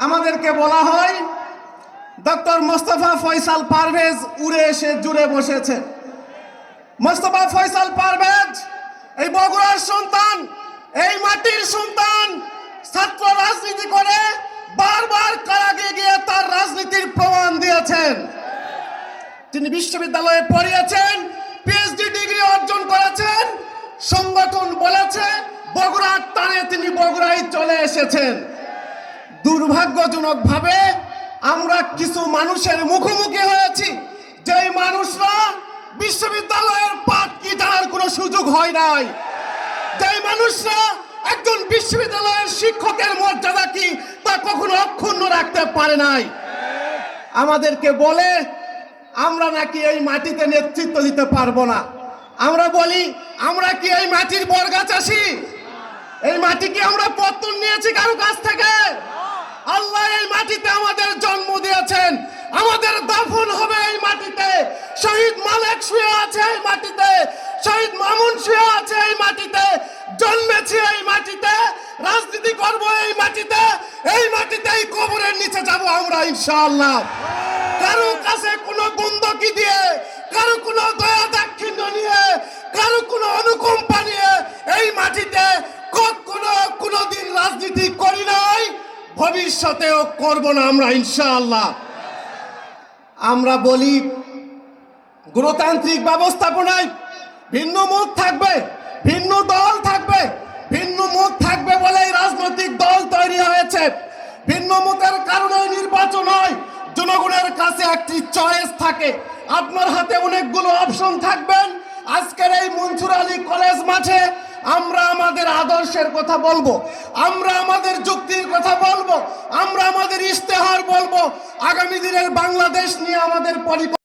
আমাদেরকে বলা হয় ডক্টর মোস্তফা ফয়সাল পারভেজ উড়ে এসে জুড়ে বসেছে। মোস্তফা ফয়সাল পারভেজ এই বগুড়ার সন্তান, এই মাটির সন্তান, ছাত্র রাজনীতি করে বারবার কারাগারে গিয়ে তার রাজনীতির প্রমাণ দিয়েছেন। তিনি বিশ্ববিদ্যালয়ে পড়িয়েছেন, পিএইচডি ডিগ্রি অর্জন করেছেন। সংগঠন বলেছে বগুড়ার টানে তিনি বগুড়ায় চলে এসেছেন। দুর্ভাগ্যজনকভাবে আমরা কিছু মানুষের মুখোমুখি হয়েছি, যেই মানুষরা বিশ্ববিদ্যালয়ের পাঠ কি জানার কোনো সুযোগ হয় নাই, যেই মানুষরা একজন বিশ্ববিদ্যালয়ের শিক্ষকের মর্যাদা কি তা কখনো অক্ষুণ্ণ রাখতে পারে নাই। আমাদেরকে বলে আমরা নাকি এই মাটিতে নেতৃত্ব দিতে পারবো না। আমরা বলি আমরা কি এই মাটির বর্গা চাষি? এই মাটি কি আমরা পত্তন নিয়েছি কারো কাছ থেকে? আল্লাহ এই মাটিতে আমাদের জন্ম দিয়েছেন, আমাদের দাফন হবে এই মাটিতে। শহীদ মালেক শুয়ে আছে এই মাটিতে, শহীদ মামুন শুয়ে আছে এই মাটিতে। জন্মেছি এই মাটিতে, রাজনীতি করব এই মাটিতে, এই মাটিতেই কবরের নিচে যাব আমরা ইনশাআল্লাহ। কারো কাছে কোনো বন্ধকি দিয়ে, কারো কোনো দয়া দাক্ষিণ্য নিয়ে, কারো কোনো অনুকম্পা নিয়ে এই মাটিতে কখনো কোনোদিন রাজনীতি করি নাই, ভবিষ্যতেও করব না আমরা ইনশাআল্লাহ। আমরা বলি গণতান্ত্রিক ব্যবস্থাপনায় ভিন্ন মত থাকবে, ভিন্ন দল থাকবে, ভিন্ন মত থাকবে বলেই রাজনৈতিক দল তৈরি হয়েছে। ভিন্ন মতের কারণে নির্বাচন হয়। জনগণের কাছে একটি চয়েস থাকে, আপনার হাতে অনেকগুলো অপশন থাকবেন। আজকের এই মনসুর আলী কলেজ মাঠে আমরা আমাদের আদর্শের কথা বলবো, আমরা আমাদের যুক্তির কথা বলবো, আমরা আমাদের ইশতেহার বলবো, আগামী দিনের বাংলাদেশ নিয়ে আমাদের পরিকল্পনা